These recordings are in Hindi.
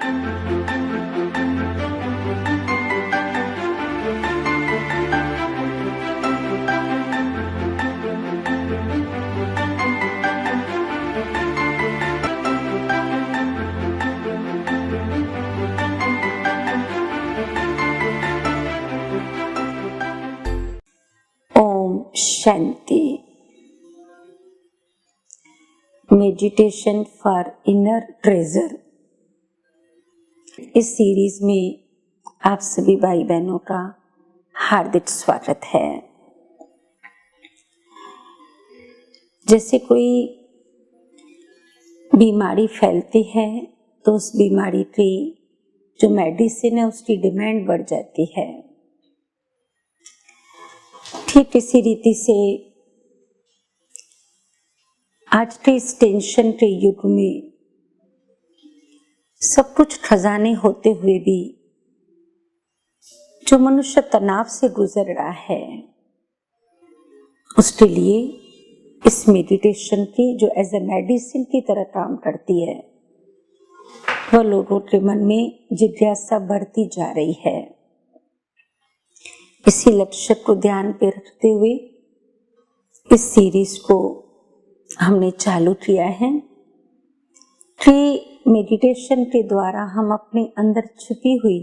Om Shanti. Meditation for inner treasure. इस सीरीज में आप सभी भाई बहनों का हार्दिक स्वागत है। जैसे कोई बीमारी फैलती है तो उस बीमारी की जो मेडिसिन है उसकी डिमांड बढ़ जाती है। ठीक इसी रीति से आज के इस टेंशन के युग में सब कुछ खजाने होते हुए भी जो मनुष्य तनाव से गुजर रहा है उसके लिए इस मेडिटेशन की जो एज ए मेडिसिन की तरह काम करती है वह लोगों के मन में जिज्ञासा बढ़ती जा रही है। इसी लक्ष्य को ध्यान पे रखते हुए इस सीरीज को हमने चालू किया है कि मेडिटेशन के द्वारा हम अपने अंदर छिपी हुई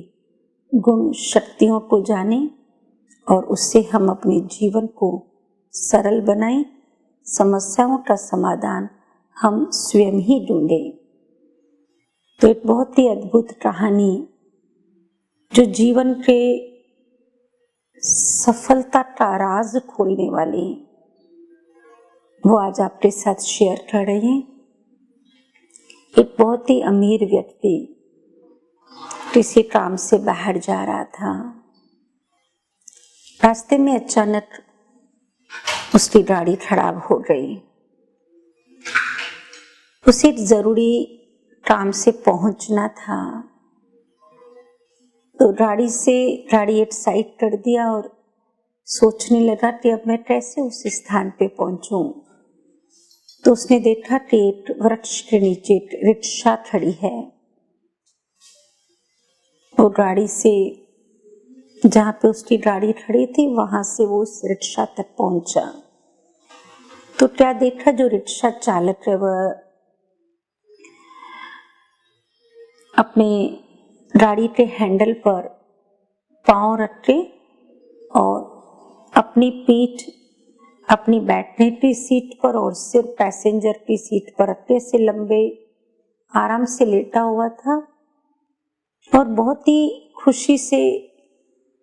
गुण शक्तियों को जानें और उससे हम अपने जीवन को सरल बनाएं। समस्याओं का समाधान हम स्वयं ही ढूंढें। तो एक बहुत ही अद्भुत कहानी जो जीवन के सफलता का राज खोलने वाली वो आज आपके साथ शेयर कर रहे हैं। एक बहुत ही अमीर व्यक्ति किसी काम से बाहर जा रहा था। रास्ते में अचानक उसकी गाड़ी खराब हो गई। उसे एक जरूरी काम से पहुंचना था तो गाड़ी एक साइड कर दिया और सोचने लगा कि अब मैं कैसे उस स्थान पे पहुंचूं। तो उसने देखा कि एक वृक्ष के नीचे एक रिक्शा खड़ी है। वो गाड़ी से जहाँ पे उसकी गाड़ी खड़ी थी वहां से वो उस रिक्शा तक पहुंचा। तो क्या देखा, जो रिक्शा चालक है वह अपने गाड़ी के हैंडल पर पांव रख के और अपनी पीठ अपनी बैठने की सीट पर और सिर पैसेंजर की सीट पर रखते से लंबे आराम से लेटा हुआ था और बहुत ही खुशी से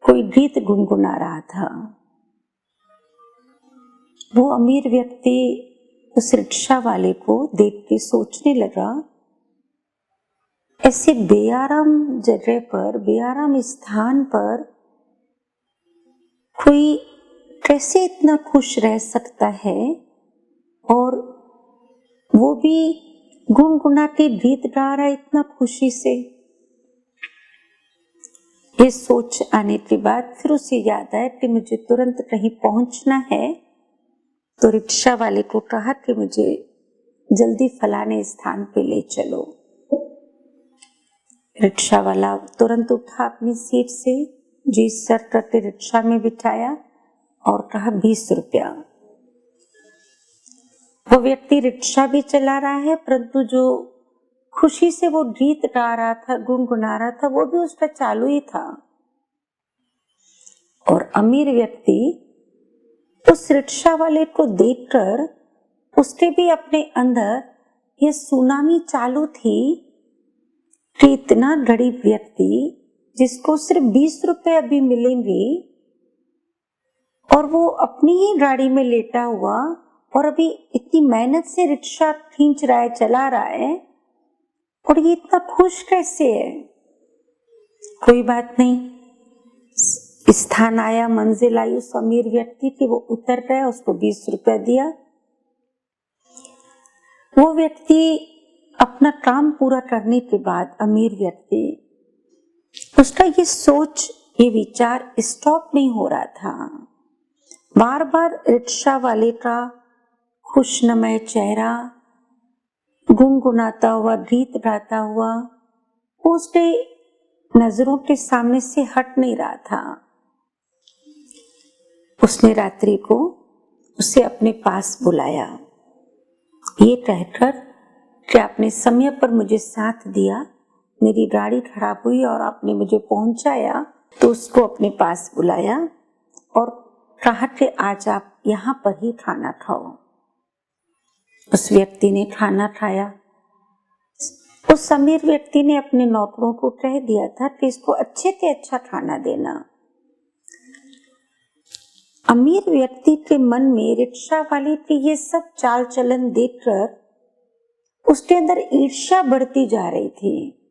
कोई गीत गुनगुना रहा था। वो अमीर व्यक्ति उस रिक्शा वाले को देख के सोचने लगा, ऐसे बेआराम जगह पर, बेआराम स्थान पर कोई कैसे इतना खुश रह सकता है और वो भी गुनगुना के गीत गा रहा है इतना खुशी से। ये सोच आने के बाद फिर उसे याद आया कि मुझे तुरंत कहीं पहुंचना है। तो रिक्शा वाले को कहा कि मुझे जल्दी फलाने स्थान पे ले चलो। रिक्शा वाला तुरंत उठा अपनी सीट से, जी सर करके रिक्शा में बिठाया और कहा 20 रुपया। वो व्यक्ति रिक्शा भी चला रहा है परंतु जो खुशी से वो गीत गा रहा था, गुनगुना रहा था, वो भी उसका चालू ही था। और अमीर व्यक्ति उस रिक्शा वाले को देखकर उसके भी अपने अंदर ये सुनामी चालू थी कि इतना गरीब व्यक्ति जिसको सिर्फ 20 रुपए अभी मिलेंगे और वो अपनी ही गाड़ी में लेटा हुआ और अभी इतनी मेहनत से रिक्शा खींच रहा है, चला रहा है और ये इतना खुश कैसे है। कोई बात नहीं, स्थान आया, मंजिल आई उस अमीर व्यक्ति की, वो उतर गया, उसको 20 रुपया दिया। वो व्यक्ति अपना काम पूरा करने के बाद अमीर व्यक्ति, उसका ये सोच, ये विचार स्टॉप नहीं हो रहा था। बार बार रिक्शा वाले का खुशनुमा चेहरा, गुनगुनाता हुआ, गीत गाता हुआ वो उसके नजरों के सामने से हट नहीं रहा था। उसने रात्रि को उसे अपने पास बुलाया, ये कहकर कि आपने समय पर मुझे साथ दिया, मेरी गाड़ी खराब हुई और आपने मुझे पहुंचाया। तो उसको अपने पास बुलाया और कहा कि आज आप यहाँ पर ही खाना खाओ। उस व्यक्ति ने खाना खाया। उस अमीर व्यक्ति ने अपने नौकरों को कह दिया था कि इसको अच्छे से अच्छा खाना देना। अमीर व्यक्ति के मन में रिक्शा वाले की ये सब चाल चलन देखकर उसके अंदर ईर्ष्या बढ़ती जा रही थी।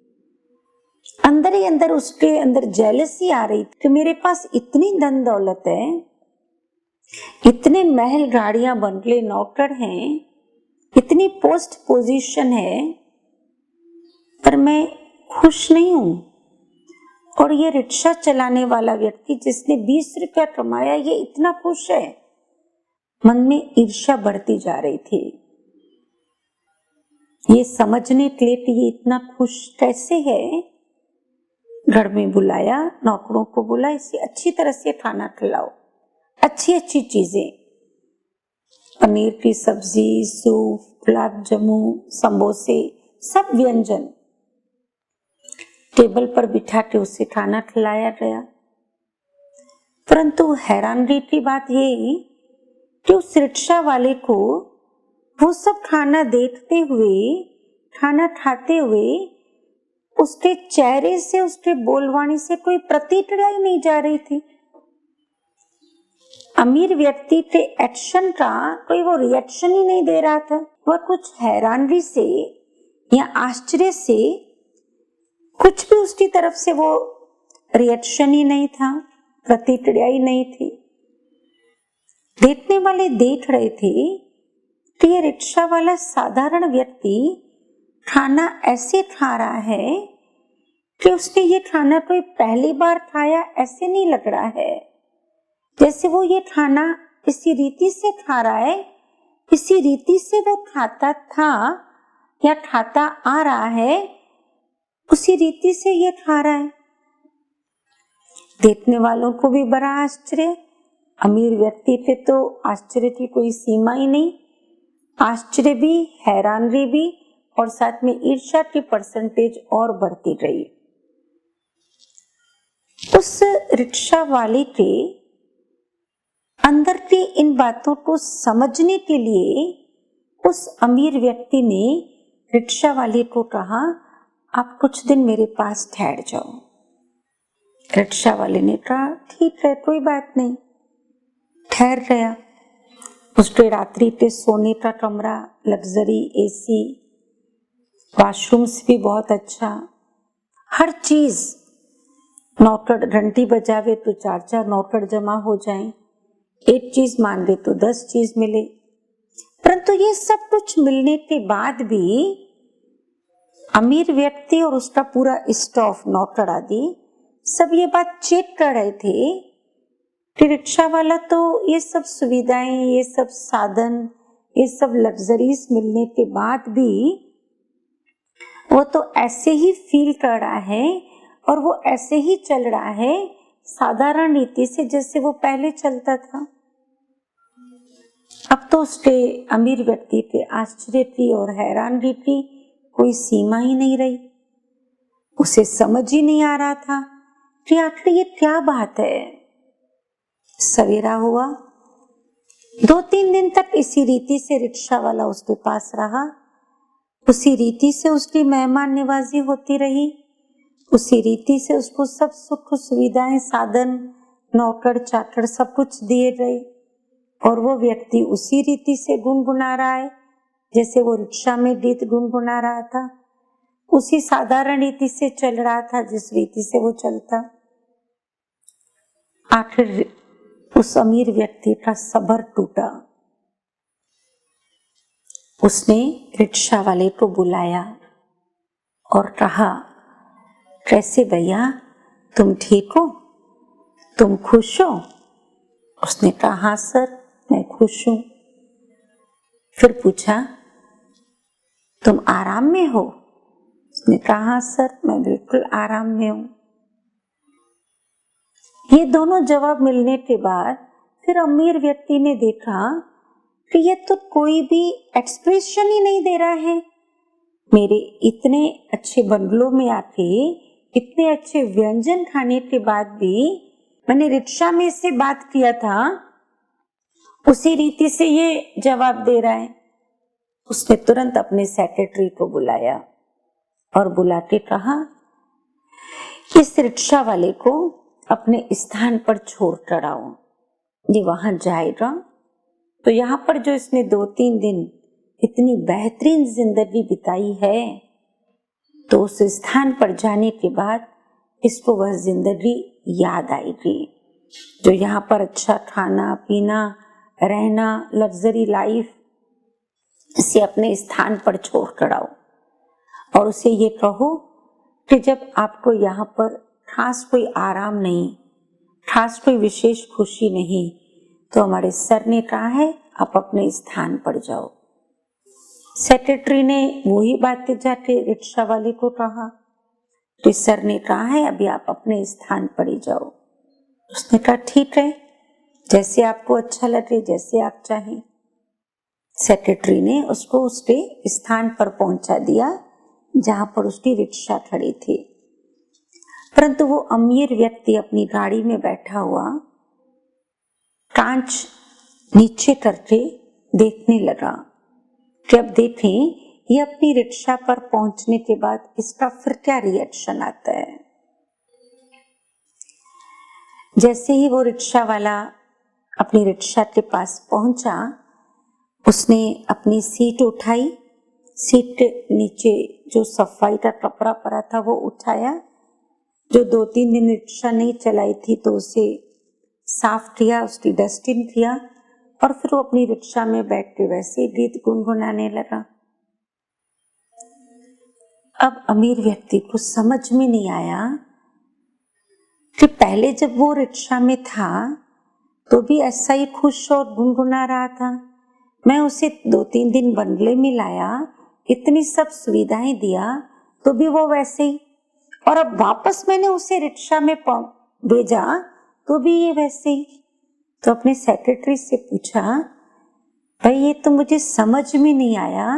अंदर ही अंदर उसके अंदर जेलसी आ रही थी कि मेरे पास इतनी धन दौलत है, इतने महल गाड़ियां बंगले नौकर हैं, इतनी पोस्ट पोजीशन है, पर मैं खुश नहीं हूं। और ये रिक्शा चलाने वाला व्यक्ति जिसने 20 रुपया कमाया, ये इतना खुश है। मन में ईर्ष्या बढ़ती जा रही थी। ये समझने के लिए कि ये इतना खुश कैसे है, घर में बुलाया, नौकरों को बोला इसे अच्छी तरह से खाना खिलाओ, अच्छी अच्छी चीजें, पनीर की सब्जी, सूप, गुलाब जामुन, समोसे, सब व्यंजन टेबल पर बिठा के उसे खाना खिलाया गया। परंतु हैरानी की बात ये कि उस रिक्शा वाले को वो सब खाना देखते हुए, खाना खाते हुए उसके चेहरे से, उसके बोलवाणी से कोई प्रतिक्रिया ही नहीं जा रही थी। अमीर व्यक्ति के एक्शन का कोई वो रिएक्शन ही नहीं दे रहा था। वह कुछ हैरानी से या आश्चर्य से, कुछ भी उसकी तरफ से वो रिएक्शन ही नहीं था, प्रतिक्रिया ही नहीं थी। देखने वाले देख रहे थे कि ये रिक्शा वाला साधारण व्यक्ति खाना ऐसे खा रहा है कि उसने ये खाना कोई पहली बार खाया ऐसे नहीं लग रहा है। जैसे वो ये खाना इसी रीति से खा रहा है, इसी रीति से वो खाता था या खाता आ रहा है, उसी रीति से ये खा रहा है। देखने वालों को भी बड़ा आश्चर्य, अमीर व्यक्ति पे तो आश्चर्य की कोई सीमा ही नहीं। आश्चर्य भी, हैरानी भी और साथ में ईर्ष्या की परसेंटेज और बढ़ती रही। उस रिक्शा वाले के अंदर की इन बातों को समझने के लिए उस अमीर व्यक्ति ने रिक्शा वाले को कहा, आप कुछ दिन मेरे पास ठहर जाओ। रिक्शा वाले ने कहा ठीक है, कोई बात नहीं, ठहर गया। उसके रात्रि के सोने का कमरा, लग्जरी एसी, वॉशरूम्स भी बहुत अच्छा, हर चीज। नौकर घंटी बजावे तो 4-4 नौकर जमा हो जाएं, एक चीज मांगे तो 10 चीज मिले। परंतु ये सब कुछ मिलने के बाद भी अमीर व्यक्ति और उसका पूरा स्टाफ, नौकर आदि सब ये बात चेक कर रहे थे कि रिक्शा वाला तो ये सब सुविधाएं, ये सब साधन, ये सब लग्जरीज मिलने के बाद भी वो तो ऐसे ही फील कर रहा है और वो ऐसे ही चल रहा है साधारण रीति से जैसे वो पहले चलता था। अब तो उसके अमीर व्यक्ति के आश्चर्य की और हैरानी की कोई सीमा ही नहीं रही। उसे समझ ही नहीं आ रहा था कि आखिर ये क्या बात है। सवेरा हुआ, 2-3 दिन तक इसी रीति से रिक्शा वाला उसके पास रहा, उसी रीति से उसकी मेहमान नवाजी होती रही, उसी रीति से उसको सब सुख सुविधाएं, साधन, नौकर चाकर सब कुछ दिए गए और वो व्यक्ति उसी रीति से गुनगुना रहा है जैसे वो रिक्शा में गीत गुनगुना रहा था, उसी साधारण रीति से चल रहा था जिस रीति से वो चलता। आखिर उस अमीर व्यक्ति का सब्र टूटा। उसने रिक्शा वाले को बुलाया और कहा, कैसे भैया, तुम ठीक हो, तुम खुश हो? उसने कहा, हाँ सर, मैं खुश हूं। फिर पूछा, तुम आराम में हो? उसने कहा सर मैं बिल्कुल आराम में हूं। ये दोनों जवाब मिलने के बाद फिर अमीर व्यक्ति ने देखा कि ये तो कोई भी एक्सप्रेशन ही नहीं दे रहा है। मेरे इतने अच्छे बंगलों में आके इतने अच्छे व्यंजन खाने के बाद भी मैंने रिक्शा में इससे बात किया था, उसी रीति से ये जवाब दे रहा है। उसने तुरंत अपने सेक्रेटरी को बुलाया और बुला के कहा इस रिक्शा वाले को अपने स्थान पर छोड़ कर आओ। ये वहां जाएगा तो यहाँ पर जो इसने 2-3 दिन इतनी बेहतरीन जिंदगी बिताई है, तो उस स्थान पर जाने के बाद इसको वह जिंदगी याद आएगी। जो यहाँ पर अच्छा खाना पीना रहना लग्जरी लाइफ, इसे अपने स्थान पर छोड़ कर आओ और उसे ये कहो कि जब आपको यहाँ पर खास कोई आराम नहीं, खास कोई विशेष खुशी नहीं, तो हमारे सर ने कहा है आप अपने स्थान पर जाओ। सेक्रेटरी ने वही बातें जाके रिक्शा वाले को कहा तो सर ने कहा है अभी आप अपने स्थान पर ही जाओ। उसने कहा ठीक है, जैसे आपको अच्छा लगे, जैसे आप चाहें। सेक्रेटरी ने उसको उसके स्थान पर पहुंचा दिया जहां पर उसकी रिक्शा खड़ी थी। परंतु वो अमीर व्यक्ति अपनी गाड़ी में बैठा हुआ कांच नीचे करके देखने लगा कि अब देखें ये अपनी रिक्शा पर पहुंचने के बाद इसका फिर क्या रिएक्शन आता है। जैसे ही वो रिक्शा वाला अपनी रिक्शा के पास पहुंचा, उसने अपनी सीट उठाई, सीट के नीचे जो सफाई का कपड़ा पड़ा था वो उठाया। जो 2-3 दिन रिक्शा नहीं चलाई थी तो उसे साफ किया, उसकी डस्टिंग किया और फिर वो अपनी रिक्शा में बैठ के वैसे गीत गुनगुनाने लगा। अब अमीर व्यक्ति को समझ में नहीं आया कि पहले जब वो रिक्शा में था तो भी ऐसा ही खुश और गुनगुना रहा था। मैं उसे 2-3 दिन बंगले में लाया, इतनी सब सुविधाएं दिया तो भी वो वैसे ही, और अब वापस मैंने उसे रिक्शा में भेजा तो भी ये वैसे ही। तो अपने सेक्रेटरी से पूछा भाई ये तो मुझे समझ में नहीं आया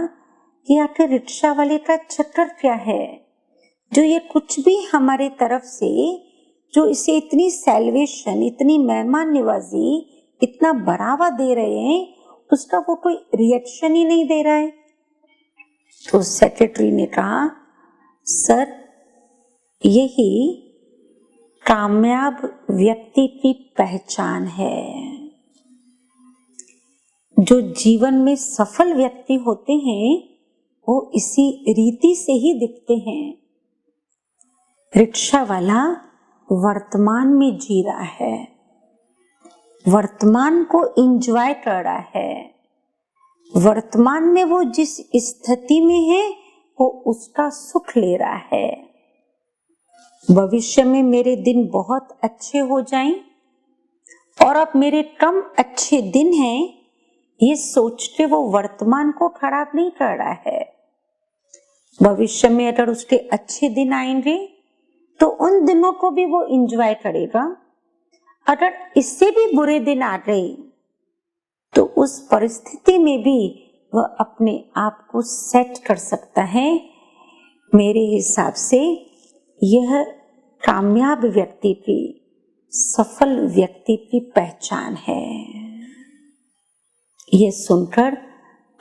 कि आखिर रिक्शा वाले का चक्कर क्या है, जो ये कुछ भी हमारे तरफ से जो इसे इतनी सैल्वेशन, इतनी मेहमान नवाजी, इतना बढ़ावा दे रहे हैं, उसका वो कोई रिएक्शन ही नहीं दे रहा है। तो सेक्रेटरी ने कहा सर यही कामयाब व्यक्ति की पहचान है। जो जीवन में सफल व्यक्ति होते हैं वो इसी रीति से ही दिखते हैं। रिक्शा वाला वर्तमान में जी रहा है, वर्तमान को एंजॉय कर रहा है, वर्तमान में वो जिस स्थिति में है वो उसका सुख ले रहा है। भविष्य में मेरे दिन बहुत अच्छे हो जाएं और अब मेरे कम अच्छे दिन हैं, ये सोच के वो वर्तमान को खराब नहीं कर रहा है। भविष्य में अगर उसके अच्छे दिन आएंगे तो उन दिनों को भी वो एंजॉय करेगा। अगर इससे भी बुरे दिन आ गए तो उस परिस्थिति में भी वह अपने आप को सेट कर सकता है। मेरे हिसाब से यह कामयाब व्यक्ति की, सफल व्यक्ति की पहचान है। यह सुनकर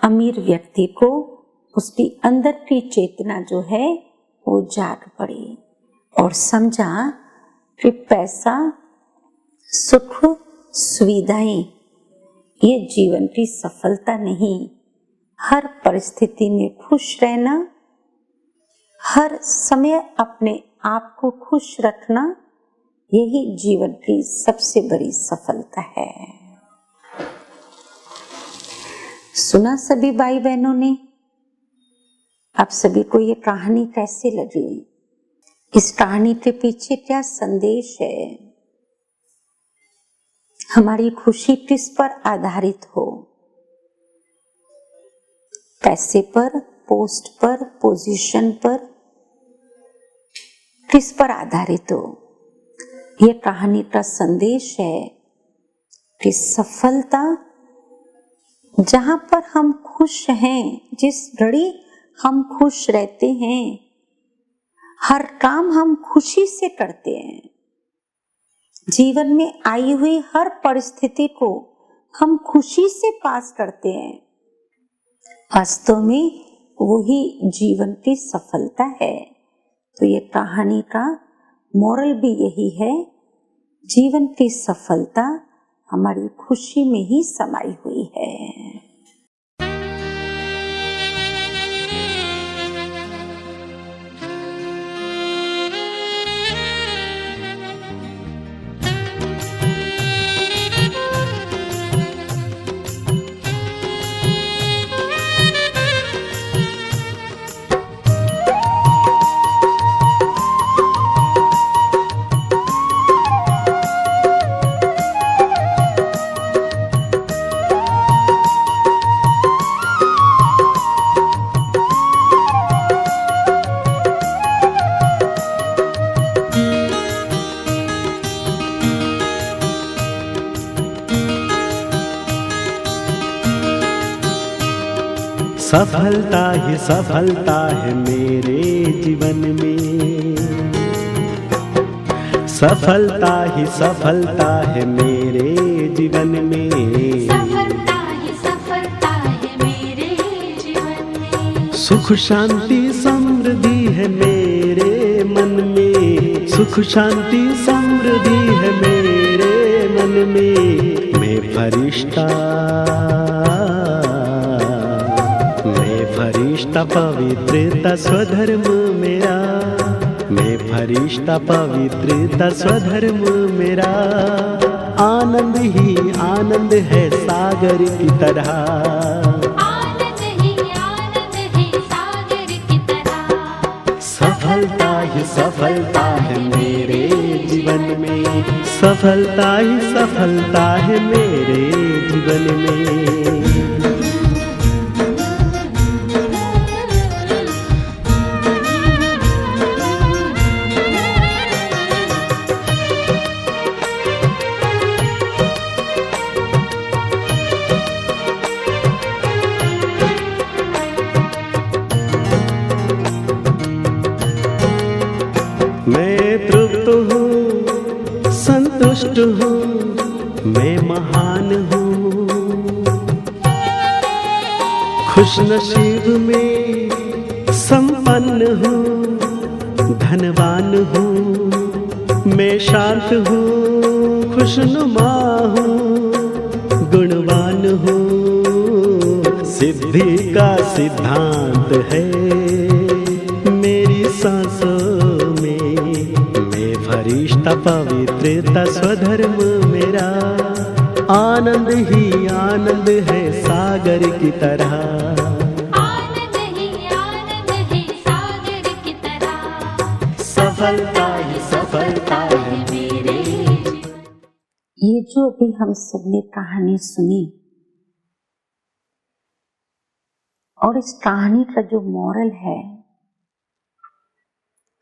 अमीर व्यक्ति को उसकी अंदर की चेतना जो है वो जाग पड़ी और समझा कि पैसा, सुख, सुविधाएं ये जीवन की सफलता नहीं। हर परिस्थिति में खुश रहना, हर समय अपने आप को खुश रखना, यही जीवन की सबसे बड़ी सफलता है। सुना सभी भाई बहनों ने? आप सभी को ये कहानी कैसे लगी? इस कहानी के पीछे क्या संदेश है? हमारी खुशी किस पर आधारित हो? पैसे पर, पोस्ट पर, पोजीशन पर, किस पर आधारित हो? यह कहानी का संदेश है कि सफलता जहां पर हम खुश हैं, जिस घड़ी हम खुश रहते हैं, हर काम हम खुशी से करते हैं, जीवन में आई हुई हर परिस्थिति को हम खुशी से पास करते हैं, वास्तव में वही जीवन की सफलता है। तो ये कहानी का मोरल भी यही है, जीवन की सफलता हमारी खुशी में ही समाई हुई है। सफलता है मेरे जीवन में, सफलता है मेरे जीवन में, सफलता है मेरे जीवन में। सुख शांति समृद्धि है मेरे मन में, सुख शांति समृद्धि है मेरे मन में। मैं फरिश्ता पवित्रता स्वधर्म मेरा, मैं फरिश्ता पवित्रता स्वधर्म मेरा। आनंद ही आनंद है सागर की तरह, आनंद ही आनंद है सागर की तरह। सफलता है मेरे जीवन में, सफलता है मेरे जीवन में। मैं तृप्त हूँ, संतुष्ट हूँ, मैं महान हूँ, खुशनसीब में संपन्न हूँ, धनवान हूँ, मैं शांत हूँ, खुशनुमा हूँ, गुणवान हूँ। सिद्धि का सिद्धांत है मेरी सांसों में, मैं फरिश्ता पवित्रता स्वधर्म मेरा। आनंद ही आनंद है सागर की तरह, आनंद ही आनंद है सागर की तरह। सफलता है मेरे जीवन। ये जो भी हम सबने कहानी सुनी और इस कहानी का जो मोरल है,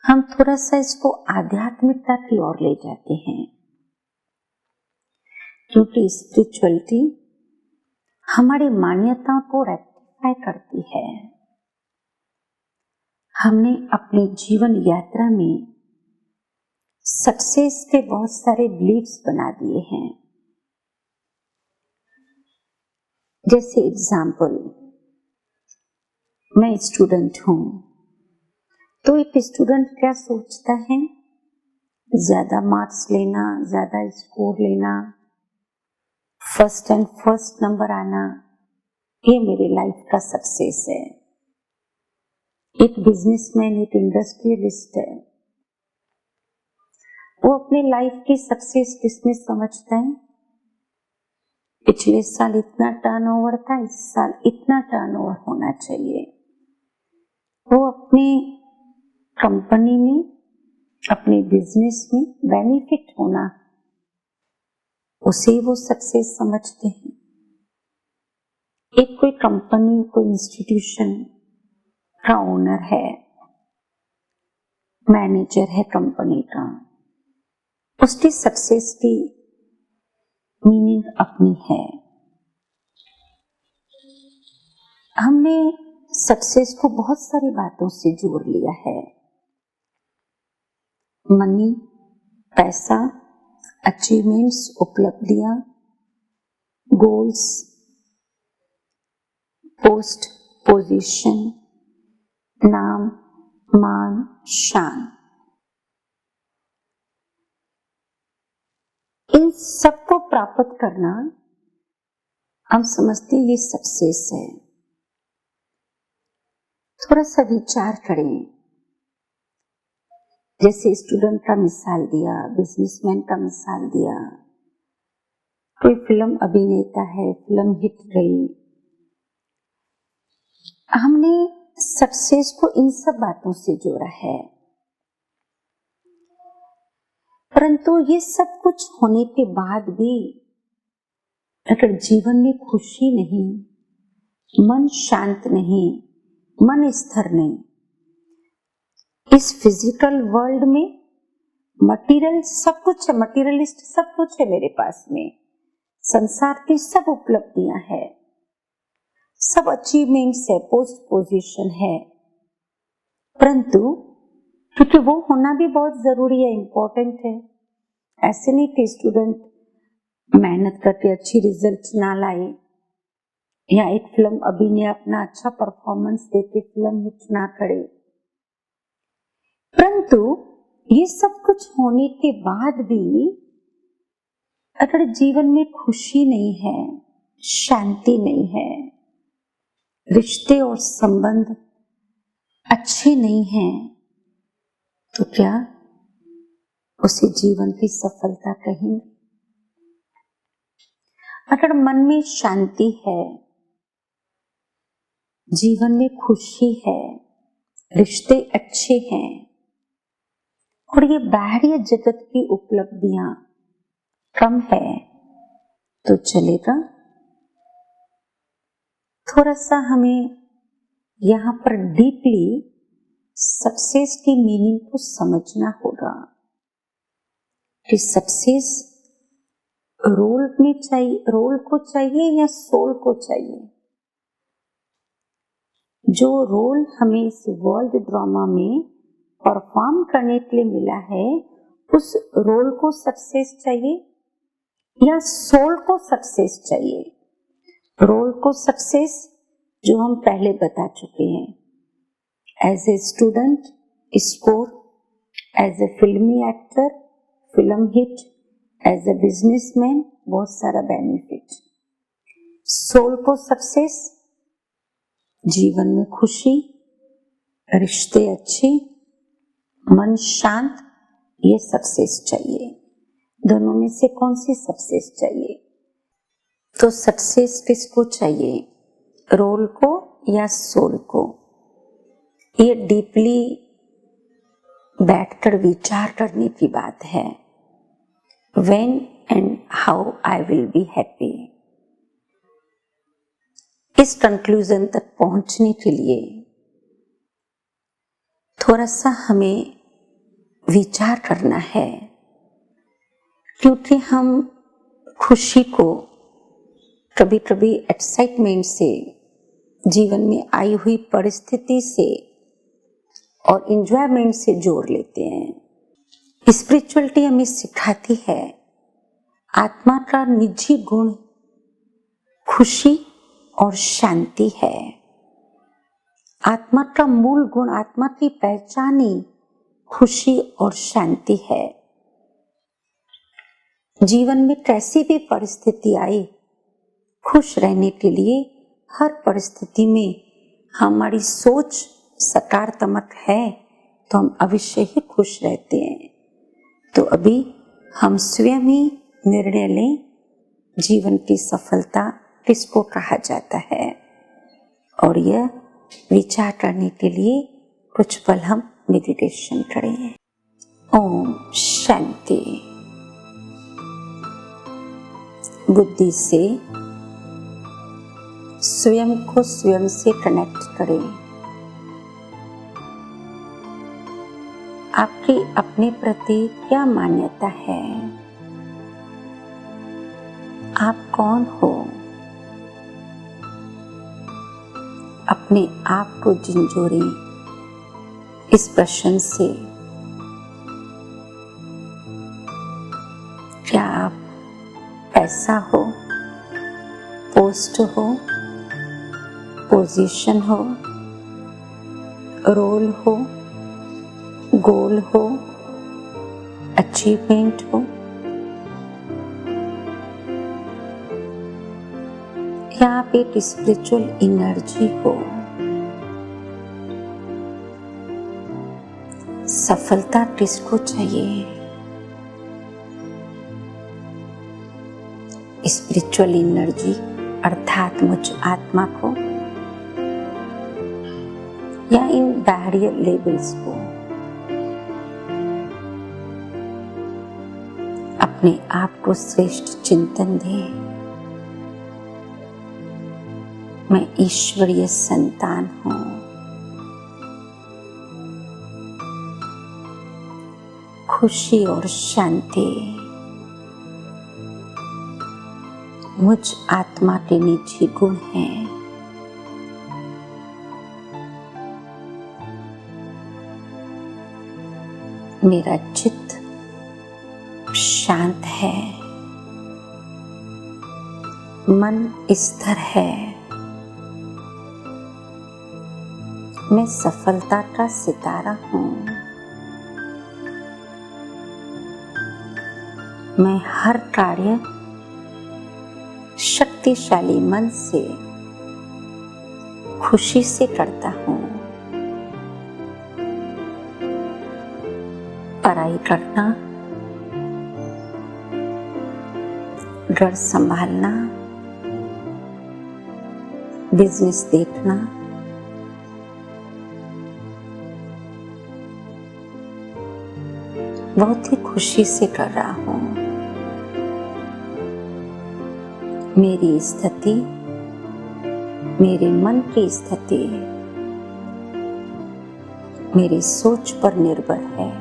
हम थोड़ा सा इसको आध्यात्मिकता की ओर ले जाते हैं, क्योंकि स्पिरिचुअलिटी हमारी मान्यताओं को रेक्टिफाई करती है। हमने अपनी जीवन यात्रा में सक्सेस के बहुत सारे बिलीव्स बना दिए हैं। जैसे एग्जाम्पल, मैं स्टूडेंट हूं, तो एक स्टूडेंट क्या सोचता है, ज्यादा मार्क्स लेना, ज्यादा स्कोर लेना, फर्स्ट एंड फर्स्ट नंबर आना, ये मेरी लाइफ का सक्सेस है। एक बिजनेसमैन, एक इंडस्ट्रियलिस्ट है, वो अपने लाइफ की सक्सेस किसमें समझता है, पिछले साल इतना टर्नओवर था, इस साल इतना टर्नओवर होना चाहिए। वो अपने कंपनी में, अपने बिजनेस में बेनिफिट होना, उसे वो सक्सेस समझते हैं। एक कोई कंपनी, कोई इंस्टीट्यूशन का ओनर है, मैनेजर है कंपनी का, उसकी सक्सेस की मीनिंग अपनी है। हमने सक्सेस को बहुत सारी बातों से जोड़ लिया है। मनी, पैसा, अचीवमेंट्स, उपलब्धियां, गोल्स, पोस्ट, पोजीशन, नाम, मान, शान, इन सबको प्राप्त करना हम समझते हैं ये सक्सेस है। थोड़ा सा विचार करें, जैसे स्टूडेंट का मिसाल दिया, बिजनेसमैन का मिसाल दिया, कोई फिल्म अभिनेता है, फिल्म हिट गई, हमने सक्सेस को इन सब बातों से जोड़ा है। परंतु ये सब कुछ होने के बाद भी अगर जीवन में खुशी नहीं, मन शांत नहीं, मन स्थिर नहीं, इस फिजिकल वर्ल्ड में मटेरियल सब कुछ है, मटेरियलिस्ट सब कुछ है मेरे पास में, संसार की सब उपलब्धियां है, सब अचीवमेंट्स है, पोस्ट पोजीशन है, परंतु क्योंकि वो होना भी बहुत जरूरी है, इंपॉर्टेंट है। ऐसे नहीं कि स्टूडेंट मेहनत करके अच्छी रिजल्ट ना लाए या एक फिल्म अभिनय अपना अच्छा परफॉर्मेंस देके फिल्म हिट ना करे, परंतु ये सब कुछ होने के बाद भी अगर जीवन में खुशी नहीं है, शांति नहीं है, रिश्ते और संबंध अच्छे नहीं हैं, तो क्या उसे जीवन की सफलता कहेंगे? अगर मन में शांति है, जीवन में खुशी है, रिश्ते अच्छे हैं और ये बाहरी जगत की उपलब्धियां कम है, तो चलेगा? थोड़ा सा हमें यहाँ पर डीपली सक्सेस की मीनिंग को समझना होगा कि सक्सेस रोल में चाहिए, रोल को चाहिए या सोल को चाहिए। जो रोल हमें इस वर्ल्ड ड्रामा में परफॉर्म करने के लिए मिला है, उस रोल को सक्सेस चाहिए या सोल को सक्सेस चाहिए? रोल को सक्सेस जो हम पहले बता चुके हैं, as a student score, as a filmy actor film hit, as a businessman बहुत सारा बेनिफिट। सोल को सक्सेस जीवन में खुशी, रिश्ते अच्छे, मन शांत, ये सक्सेस चाहिए। दोनों में से कौन सी सक्सेस चाहिए? तो सक्सेस किसको चाहिए, रोल को या सोल को? ये डीपली बैठकर विचार करने की बात है। When and how I will be happy, इस कंक्लूजन तक पहुंचने के लिए थोड़ा सा हमें विचार करना है, क्योंकि हम खुशी को कभी कभी एक्साइटमेंट से, जीवन में आई हुई परिस्थिति से और एंजॉयमेंट से जोड़ लेते हैं। स्पिरिचुअलिटी हमें सिखाती है आत्मा का निजी गुण खुशी और शांति है। आत्मा का मूल गुण, आत्मा की पहचान ही खुशी और शांति है। जीवन में कैसी भी परिस्थिति आए, खुश रहने के लिए हर परिस्थिति में हमारी सोच सकारात्मक है तो हम अवश्य ही खुश रहते हैं। तो अभी हम स्वयं ही निर्णय लें, जीवन की सफलता किसको कहा जाता है, और यह विचार करने के लिए कुछ पल हम मेडिटेशन करें। ओम शांति। बुद्धि से स्वयं को स्वयं से कनेक्ट करें। आपकी अपने प्रति क्या मान्यता है? आप कौन हो? अपने आप को झिंझोरें इस प्रश्न से। क्या आप पैसा हो, पोस्ट हो, पोजीशन हो, रोल हो, गोल हो, अचीवमेंट हो, या आप एक स्पिरिचुअल एनर्जी हो? सफलता किसको चाहिए? स्पिरिचुअल एनर्जी अर्थात मुझ आत्मा को, या इन बैरियर लेवल्स को? अपने आप को श्रेष्ठ चिंतन दें। मैं ईश्वरीय संतान हूँ। खुशी और शांति मुझ आत्मा के निजी गुण हैं। मेरा चित्त शांत है, मन स्थिर है। मैं सफलता का सितारा हूँ। मैं हर कार्य शक्तिशाली मन से खुशी से करता हूँ। पढ़ाई करना, घर संभालना, बिजनेस देखना, बहुत ही खुशी से कर रहा हूँ। मेरी स्थिति, मेरे मन की स्थिति मेरी सोच पर निर्भर है।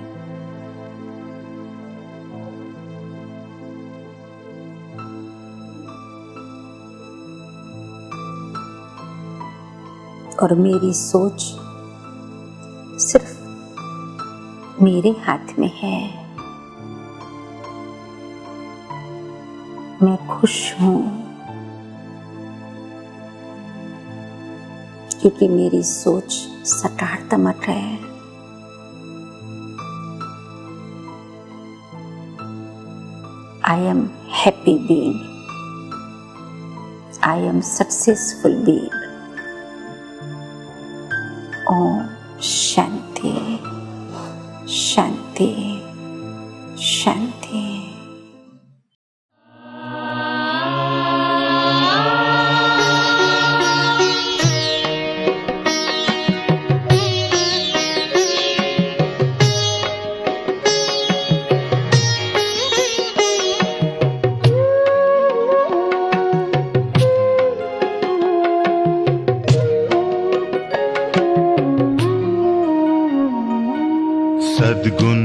और मेरी सोच सिर्फ मेरे हाथ में है। मैं खुश हूँ क्योंकि मेरी सोच सकारात्मक है। I am happy being, I am successful being. ओम शांति शांति शांति। सद्गुण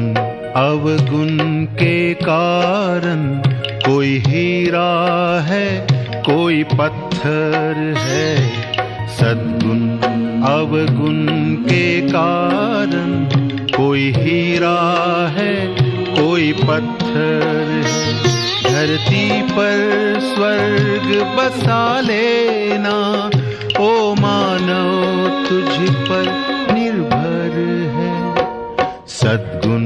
अवगुण के कारण कोई हीरा है, कोई पत्थर है। सद्गुण अवगुण के कारण कोई हीरा है, कोई पत्थर है। धरती पर स्वर्ग बसा लेना, ओ मानव तुझ पर निर्भर है। सद्गुण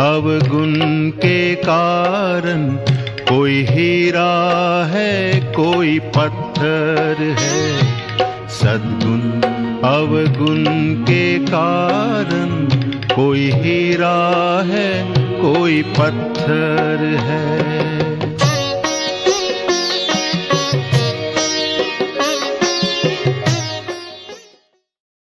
अवगुण के कारण कोई हीरा है, कोई पत्थर है। सद्गुण अवगुण के कारण कोई हीरा है, कोई पत्थर है।